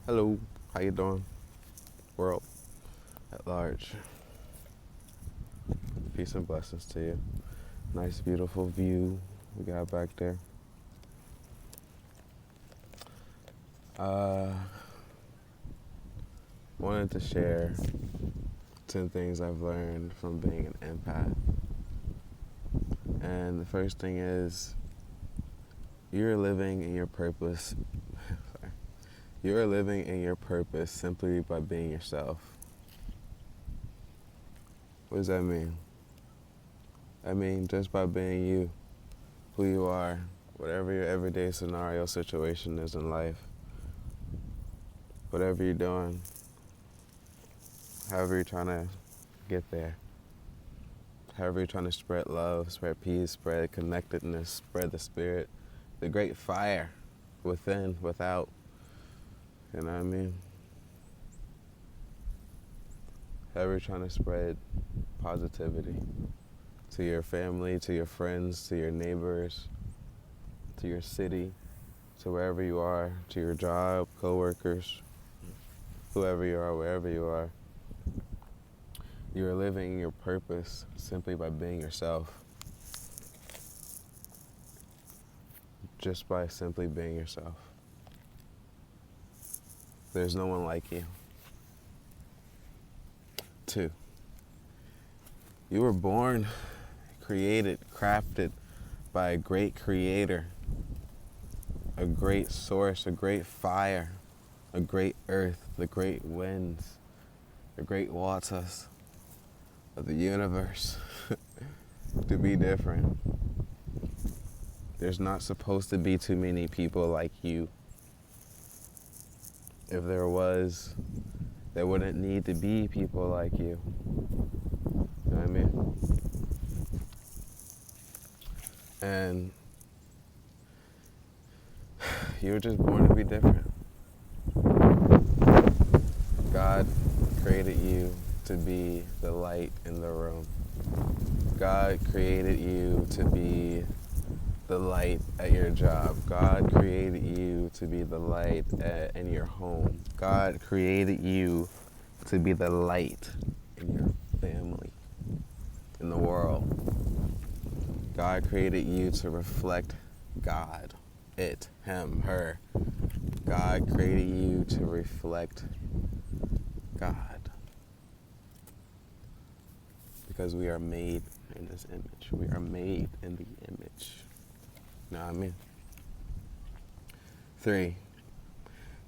Hello, how you doing, world at large? Peace and blessings to you. Nice, beautiful view we got back there. Uh, Wanted to share 10 things I've learned from being an empath. And the first thing is, you're living in your purpose. Sorry. You're living in your purpose simply by being yourself. What does that mean? I mean, just by being you, who you are, whatever your everyday scenario situation is in life, whatever you're doing, however you're trying to get there, however you're trying to spread love, spread peace, spread connectedness, spread the spirit, the great fire within, without, you know what I mean? However you're trying to spread positivity to your family, to your friends, to your neighbors, to your city, to wherever you are, to your job, coworkers, whoever you are, wherever you are. You are living your purpose simply by being yourself. Just by simply being yourself. There's no one like you. 2, you were born, created, crafted by a great creator, a great source, a great fire, a great earth, the great winds, the great waters of the universe to be different. There's not supposed to be too many people like you. If there was, there wouldn't need to be people like you. You know what I mean? And you were just born to be different. God created you to be the light in the room. God created you to be the light at your job. God created you to be the light in your home. God created you to be the light in your family, in the world. God created you to reflect God, it, him, her. God created you to reflect God. Because we are made in this image. We are made in the image. You know what I mean? 3,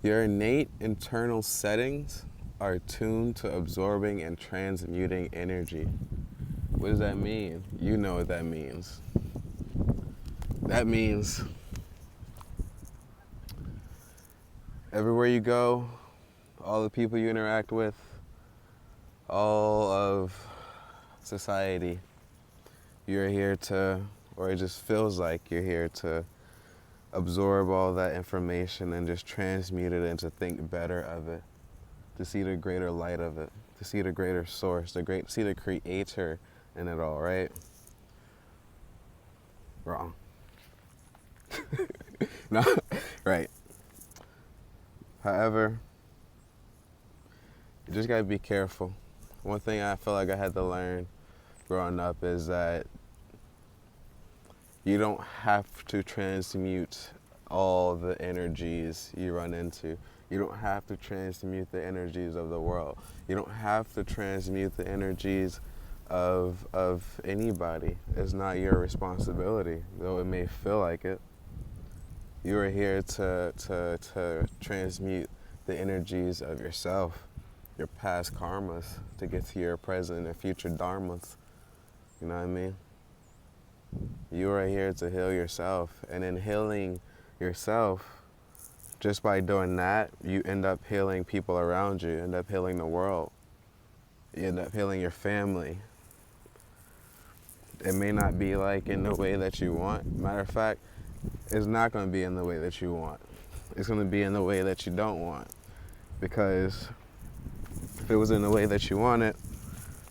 your innate internal settings are tuned to absorbing and transmuting energy. What does that mean? You know what that means. That means everywhere you go, all the people you interact with, all of society, you're here to, or it just feels like you're here to absorb all that information and just transmute it and to think better of it, to see the greater light of it, to see the greater source, see the creator in it all, right? Wrong. No, right. However, you just gotta be careful. One thing I feel like I had to learn growing up is that you don't have to transmute all the energies you run into. You don't have to transmute the energies of the world. You don't have to transmute the energies of anybody. It's not your responsibility, though it may feel like it. You are here to transmute the energies of yourself, your past karmas, to get to your present and future dharmas. You know what I mean? You are here to heal yourself. And in healing yourself, just by doing that, you end up healing people around you, you end up healing the world. You end up healing your family. It may not be like in the way that you want. Matter of fact, it's not going to be in the way that you want. It's going to be in the way that you don't want. Because if it was in the way that you want it,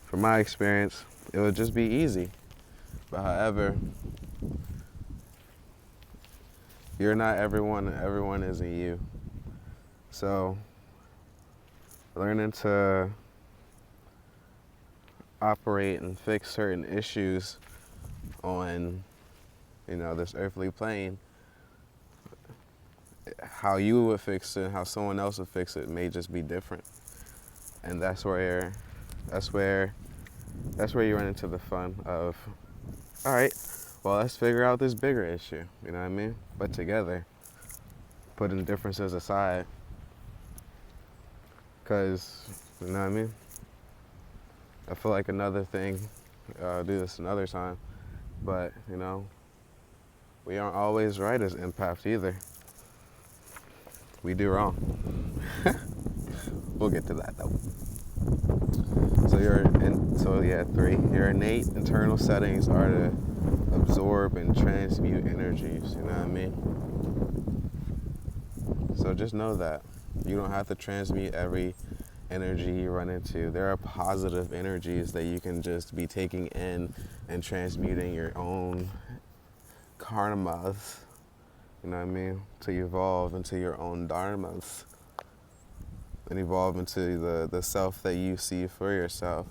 from my experience, it would just be easy. But however, you're not everyone, and everyone isn't you. So learning to operate and fix certain issues on, this earthly plane, how you would fix it, how someone else would fix it may just be different. And that's where you run into the fun of, all right, well, let's figure out this bigger issue, you know what I mean? But together, putting differences aside, because, you know what I mean? I feel like another thing, I'll do this another time, but, we aren't always right as empaths either. We do wrong. We'll get to that though. Three. Your innate internal settings are to absorb and transmute energies, you know what I mean? So just know that. You don't have to transmute every energy you run into. There are positive energies that you can just be taking in and transmuting your own karmas, you know what I mean? To evolve into your own dharmas and evolve into the self that you see for yourself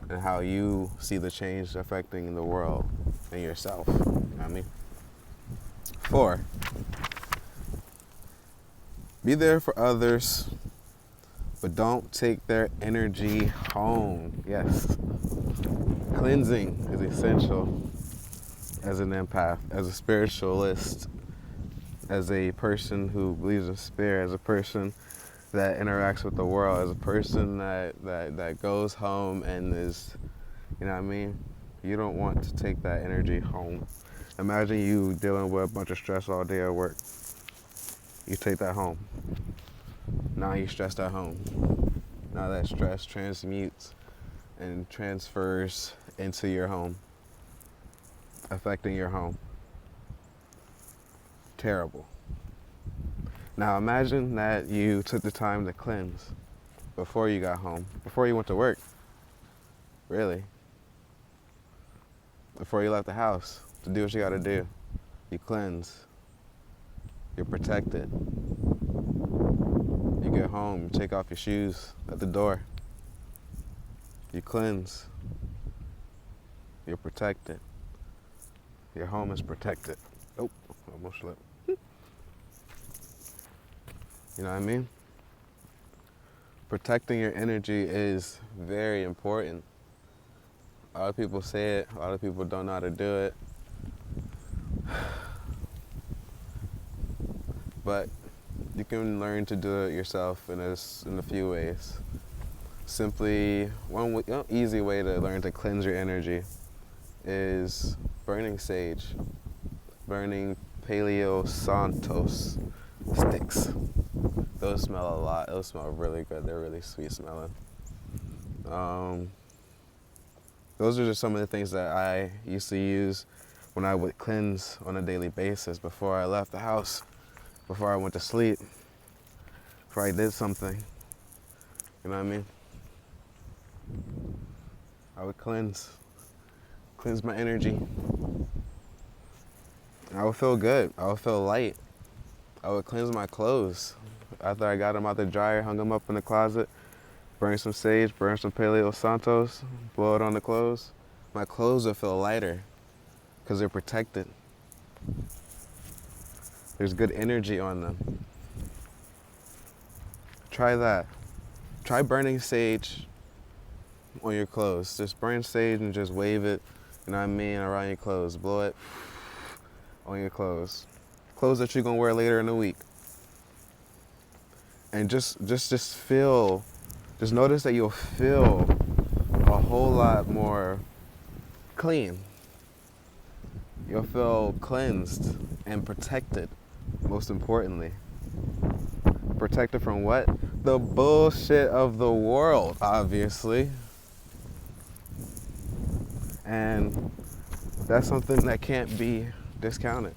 and how you see the change affecting the world and yourself, you know what I mean? 4, be there for others, but don't take their energy home. Yes. Cleansing is essential as an empath, as a spiritualist, as a person who believes in spirit, as a person that interacts with the world, as a person that goes home and is, you know what I mean? You don't want to take that energy home. Imagine you dealing with a bunch of stress all day at work. You take that home. Now you're stressed at home. Now that stress transmutes and transfers into your home, affecting your home. Terrible. Now imagine that you took the time to cleanse before you got home, before you went to work, really. Before you left the house to do what you gotta do. You cleanse. You're protected. You get home, you take off your shoes at the door. You cleanse. You're protected. Your home is protected. Oh, almost slipped. You know what I mean? Protecting your energy is very important. A lot of people say it, a lot of people don't know how to do it. But you can learn to do it yourself in a few ways. Simply, one easy way to learn to cleanse your energy is burning sage, burning Paleo Santos sticks. Those smell a lot. Those smell really good. They're really sweet smelling. Those are just some of the things that I used to use when I would cleanse on a daily basis before I left the house, before I went to sleep, before I did something. You know what I mean? I would cleanse my energy. I would feel good. I would feel light. I would cleanse my clothes. After I got them out the dryer, hung them up in the closet, burn some sage, burn some Paleo Santos, blow it on the clothes. My clothes would feel lighter because they're protected. There's good energy on them. Try that. Try burning sage on your clothes. Just burn sage and just wave it, you know what I mean, around your clothes. Blow it on your clothes. Clothes that you're gonna wear later in the week. And just feel, just notice that you'll feel a whole lot more clean. You'll feel cleansed and protected, most importantly. Protected from what? The bullshit of the world, obviously. And that's something that can't be discounted.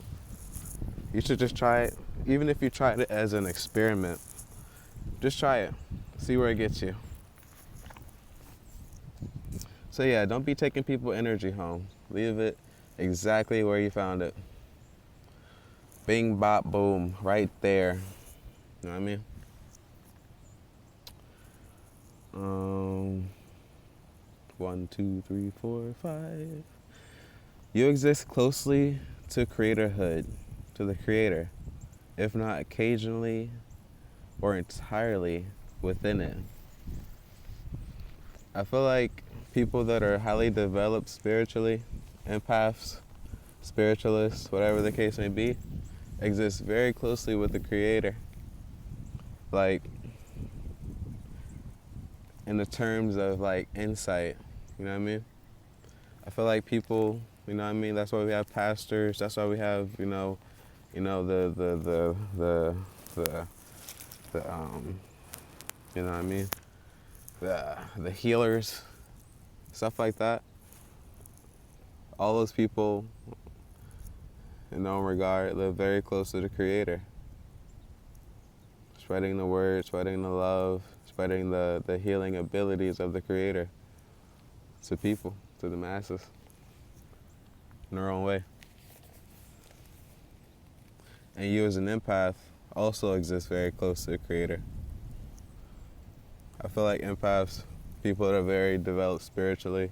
You should just try it. Even if you tried it as an experiment, just try it. See where it gets you. So yeah, don't be taking people energy home. Leave it exactly where you found it. Bing, bop, boom, right there. You know what I mean? Um, 1, 2, 3, 4, 5. You exist closely to creatorhood, to the creator, if not occasionally or entirely within it. I feel like people that are highly developed spiritually, empaths, spiritualists, whatever the case may be, exist very closely with the creator. Like, in the terms of like insight, you know what I mean? I feel like people, you know what I mean? That's why we have pastors. That's why we have, the you know what I mean? The healers, stuff like that. All those people, in no regard, live very close to the Creator. Spreading the word, spreading the love, spreading the healing abilities of the Creator to people, to the masses, in their own way. And you as an empath also exist very close to the Creator. I feel like empaths, people that are very developed spiritually,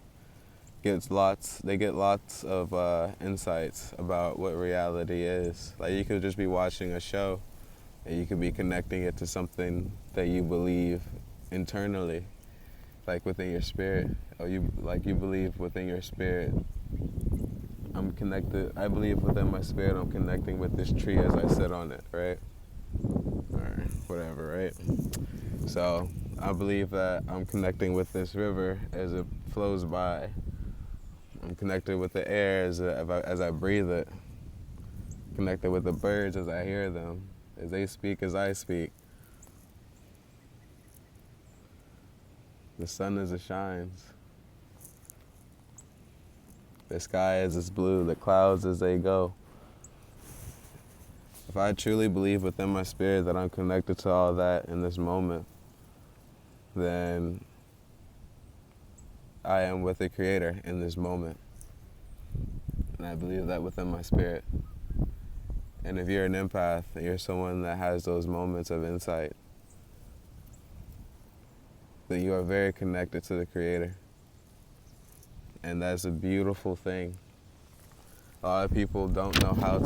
they get lots of insights about what reality is. Like, you could just be watching a show and you could be connecting it to something that you believe internally, like within your spirit, or you believe within your spirit, I'm connected. I believe within my spirit I'm connecting with this tree as I sit on it, right? Or whatever, right? So I believe that I'm connecting with this river as it flows by. I'm connected with the air as I breathe it. Connected with the birds as I hear them, as they speak as I speak. The sun as it shines. The sky as it's blue, the clouds as they go. If I truly believe within my spirit that I'm connected to all that in this moment, then I am with the Creator in this moment. And I believe that within my spirit. And if you're an empath, and you're someone that has those moments of insight, then you are very connected to the Creator. And that's a beautiful thing. A lot of people don't know how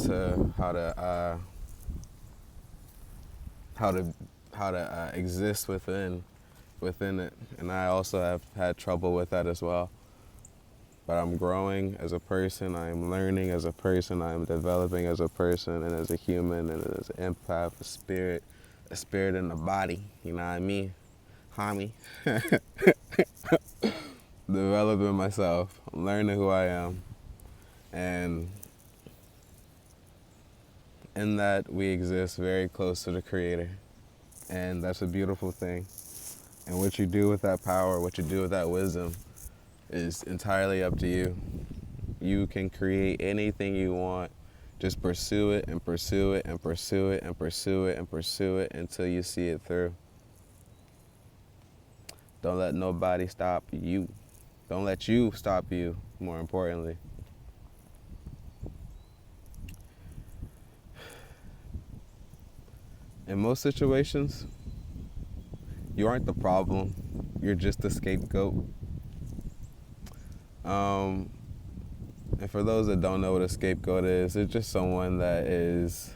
to exist within it, and I also have had trouble with that as well. But I'm growing as a person, I am learning as a person, I am developing as a person and as a human and as an empath, a spirit in the body, you know what I mean? Homie. Developing myself, I'm learning who I am, and in that we exist very close to the Creator, and that's a beautiful thing. And what you do with that power, what you do with that wisdom, is entirely up to you. You can create anything you want. Just pursue it and pursue it and pursue it and pursue it and pursue it until you see it through. Don't let nobody stop you. Don't let you stop you, more importantly. In most situations, you aren't the problem. You're just the scapegoat. And for those that don't know what a scapegoat is, it's just someone that is,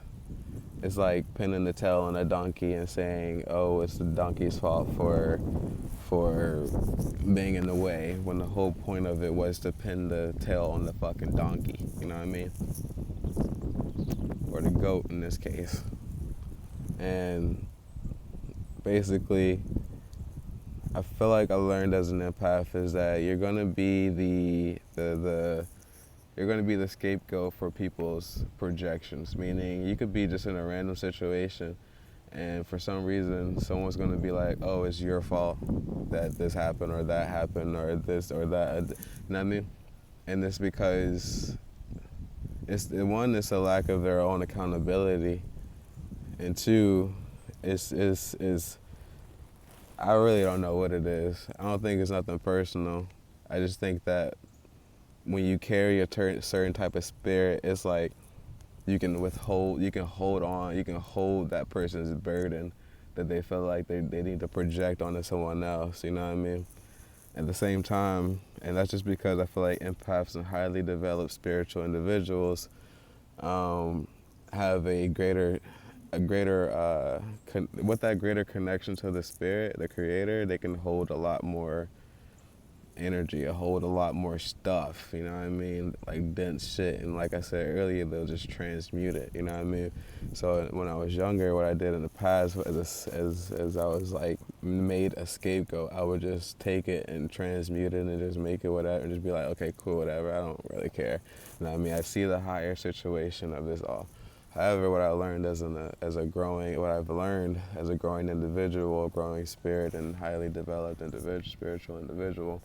it's like pinning the tail on a donkey and saying, oh, it's the donkey's fault for being in the way, when the whole point of it was to pin the tail on the fucking donkey, you know what I mean? Or the goat in this case. And basically, I feel like I learned as an empath is that you're gonna be you're gonna be the scapegoat for people's projections. Meaning, you could be just in a random situation, and for some reason, someone's gonna be like, "Oh, it's your fault that this happened or that happened or this or that." You know what I mean? And it's because it's a lack of their own accountability, and two, it's I really don't know what it is. I don't think it's nothing personal. I just think that when you carry a certain type of spirit, it's like you can hold on, you can hold that person's burden that they feel like they need to project onto someone else, you know what I mean? At the same time, and that's just because I feel like empaths and highly developed spiritual individuals have with that greater connection to the spirit, the creator, they can hold a lot more energy, hold a lot more stuff, you know what I mean? Like dense shit. And like I said earlier, they'll just transmute it, you know what I mean? So when I was younger, what I did in the past as I was like made a scapegoat, I would just take it and transmute it and just make it whatever and just be like, okay, cool, whatever, I don't really care. You know what I mean? I see the higher situation of this all. However, what I've learned as a growing individual, growing spirit, and highly developed spiritual individual,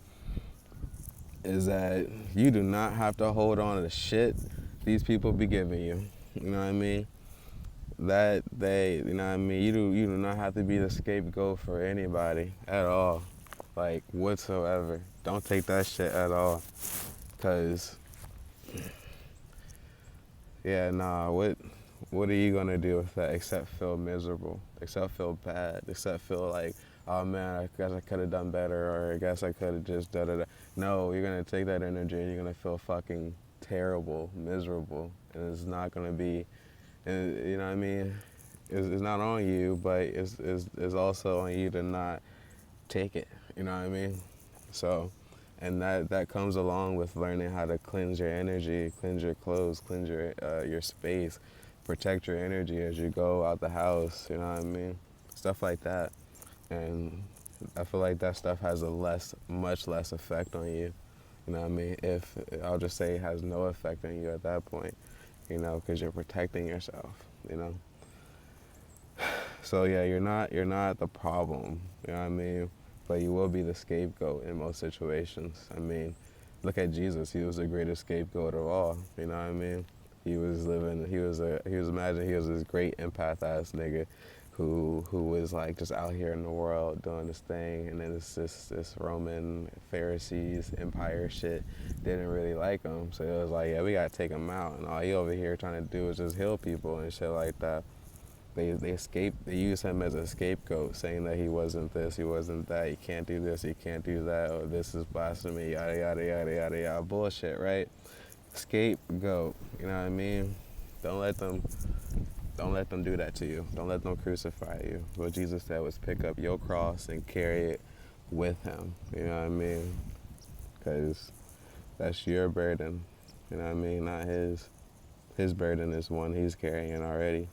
is that you do not have to hold on to the shit these people be giving you. You know what I mean? That you know what I mean? You do not have to be the scapegoat for anybody at all, like whatsoever. Don't take that shit at all, cause yeah, nah. What are you gonna do with that except feel miserable, except feel bad, except feel like, oh man, I guess I could have done better, or I guess I could have just da-da-da. No, you're going to take that energy and you're going to feel fucking terrible, miserable, and it's not going to be, and you know what I mean? It's not on you, but it's also on you to not take it, you know what I mean? So, and that comes along with learning how to cleanse your energy, cleanse your clothes, cleanse your space, protect your energy as you go out the house, you know what I mean? Stuff like that. And I feel like that stuff has much less effect on you. You know what I mean? If I'll just say it has no effect on you at that point, you know, because you're protecting yourself, you know. So yeah, you're not the problem, you know what I mean? But you will be the scapegoat in most situations. I mean, look at Jesus. He was the greatest scapegoat of all. You know what I mean? He was this great empath ass nigga who was like just out here in the world doing this thing, and then this Roman Pharisees empire shit didn't really like him, so it was like, yeah, we gotta take him out, and all he over here trying to do is just heal people and shit like that. They use him as a scapegoat, saying that he wasn't this, he wasn't that, he can't do this, he can't do that, or this is blasphemy, yada yada yada yada yada, bullshit, right? Scapegoat, you know what I mean? Don't let them do that to you. Don't let them crucify you. What Jesus said was pick up your cross and carry it with him. You know what I mean? Because that's your burden. You know what I mean? Not his. His burden is one he's carrying already.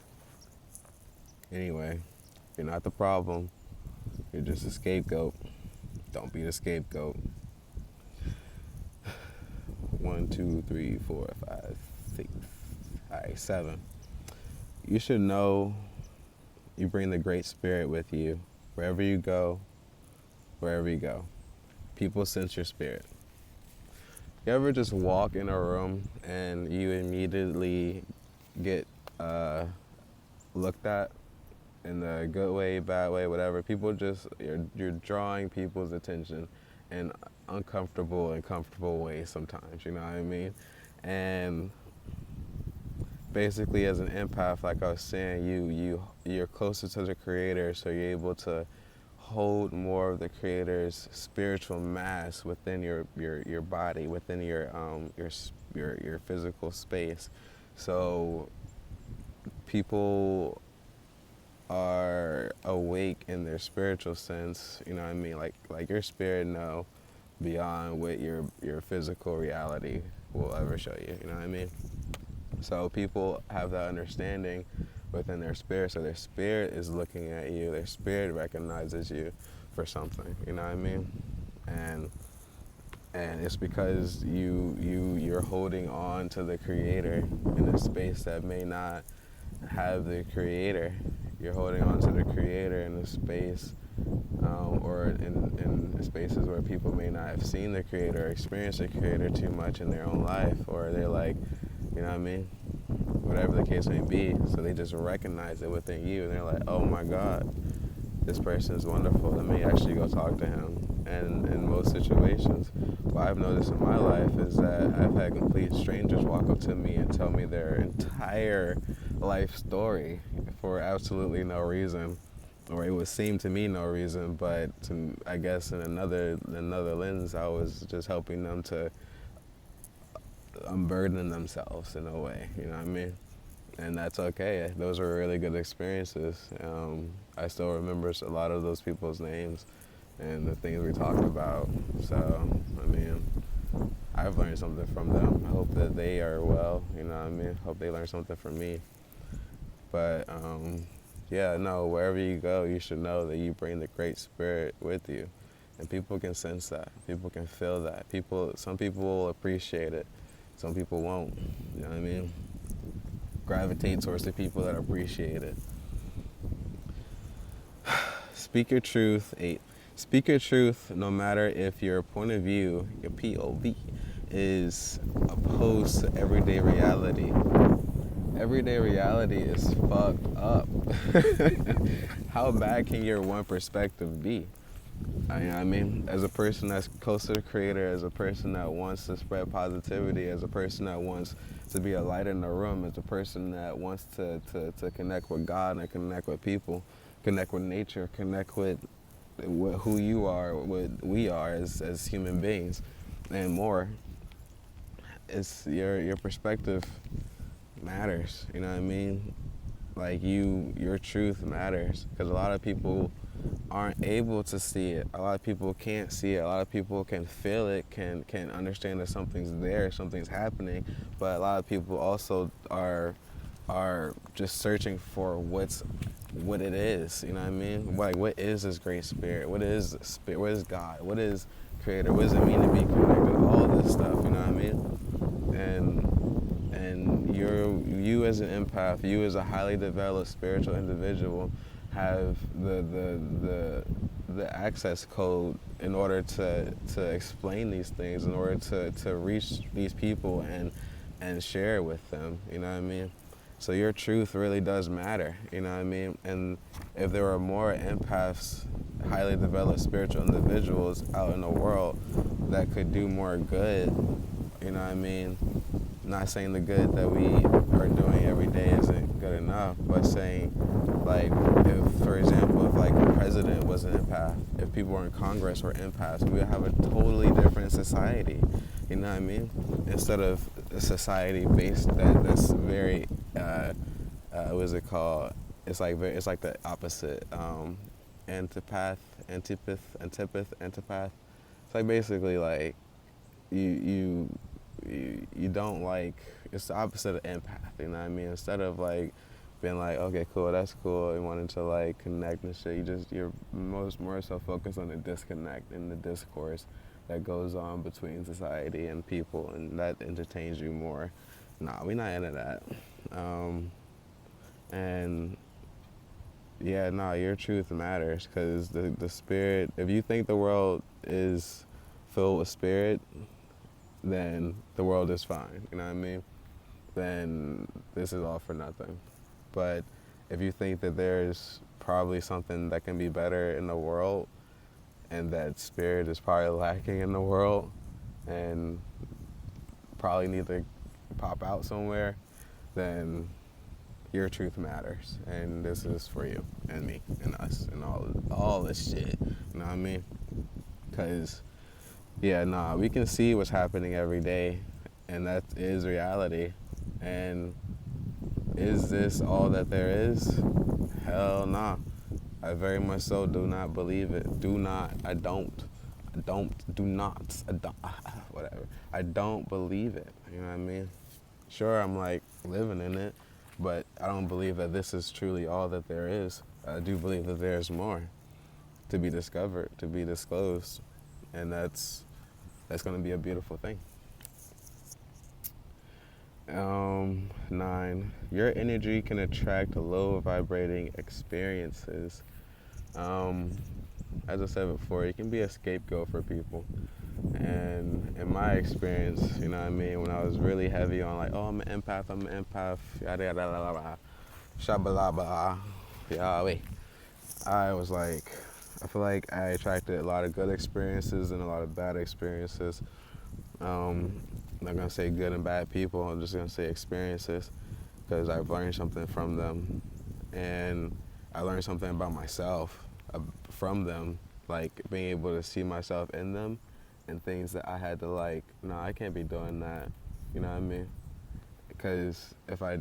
Anyway, you're not the problem. You're just a scapegoat. Don't be the scapegoat. 1, 2, 3, 4, 5, 6. All right, 7. You should know you bring the Great Spirit with you wherever you go, wherever you go. People sense your spirit. You ever just walk in a room and you immediately get looked at in the good way, bad way, whatever? People just, you're drawing people's attention in uncomfortable and comfortable ways sometimes, you know what I mean? And basically, as an empath, like I was saying, you're closer to the Creator, so you're able to hold more of the Creator's spiritual mass within your body, within your physical space. So people are awake in their spiritual sense, you know what I mean? Like your spirit know beyond what your physical reality will ever show you, you know what I mean? So people have that understanding within their spirit. So their spirit is looking at you. Their spirit recognizes you for something. You know what I mean? And it's because you're holding on to the Creator in a space that may not have the Creator. You're holding on to the Creator in a space, or in spaces where people may not have seen the Creator or experienced the Creator too much in their own life, or they're like, you know what I mean? Whatever the case may be. So they just recognize it within you, and they're like, oh my God, this person is wonderful. Let me actually go talk to him. And in most situations, what I've noticed in my life is that I've had complete strangers walk up to me and tell me their entire life story for absolutely no reason. or it would seem to me no reason, but I guess in another lens, I was just helping them to unburden themselves in a way. You know what I mean? And that's okay. Those were really good experiences. I still remember a lot of those people's names and the things we talked about. So, I mean, I've learned something from them. I hope that they are well. You know what I mean? Hope they learn something from me. But yeah, no, wherever you go, you should know that you bring the Great Spirit with you. And people can sense that. People can feel that. Some people will appreciate it. Some people won't. You know what I mean? Gravitate towards the people that appreciate it. Speak your truth. 8. Speak your truth no matter if your point of view, your POV, is opposed to everyday reality. Everyday reality is fucked up. How bad can your one perspective be? I mean, as a person that's close to the Creator, as a person that wants to spread positivity, as a person that wants to be a light in the room, as a person that wants to connect with God and connect with people, connect with nature, connect with who you are, what we are as human beings, and more. It's your perspective matters. You know what I mean? Like your truth matters, because a lot of people aren't able to see it. A lot of people can't see it. A lot of people can feel it, can understand that something's there, something's happening, but a lot of people also are just searching for what it is. You know what I mean? Like, what is this Great Spirit? What is Spirit? What is God? What is Creator? What does it mean to be connected? All this stuff. You know what I mean? And you as an empath, you as a highly developed spiritual individual, have the access code in order to explain these things, in order to reach these people and share it with them. You know what I mean? So your truth really does matter. You know what I mean? And if there are more empaths, highly developed spiritual individuals out in the world that could do more good, you know what I mean? Not saying the good that we are doing every day isn't good enough, but saying, like, if, for example, if like the president was an empath, if people were in Congress were empaths, we would have a totally different society. You know what I mean? Instead of a society based that's very, what is it called? It's like the opposite. Antipath. It's like basically like you don't like, it's the opposite of empath, you know what I mean? Instead of like being like, okay, cool, that's cool, and wanting to like connect and shit, you're more so focused on the disconnect and the discourse that goes on between society and people, and that entertains you more. Nah, we're not into that. And yeah, nah, your truth matters, because the spirit, if you think the world is filled with spirit, then the world is fine, you know what I mean? Then this is all for nothing. But if you think that there's probably something that can be better in the world, and that spirit is probably lacking in the world, and probably need to pop out somewhere, then your truth matters. And this is for you and me and us and all this shit, you know what I mean? Because yeah, nah, we can see what's happening every day, and that is reality. And is this all that there is? Hell nah. I very much so do not believe it. Do not. I don't, whatever. I don't believe it. You know what I mean? Sure, I'm like living in it, but I don't believe that this is truly all that there is. I do believe that there's more to be discovered, to be disclosed, and that's going to be a beautiful thing. 9, your energy can attract low vibrating experiences. As I said before, you can be a scapegoat for people. And in my experience, you know what I mean, when I was really heavy on like, oh, I'm an empath, yada yada yada, shabalaba, Yahweh, I was like, I feel like I attracted a lot of good experiences and a lot of bad experiences. I'm not going to say good and bad people, I'm just going to say experiences, because I've learned something from them. And I learned something about myself from them, like being able to see myself in them and things that I had to like, no, I can't be doing that. You know what I mean? Because if I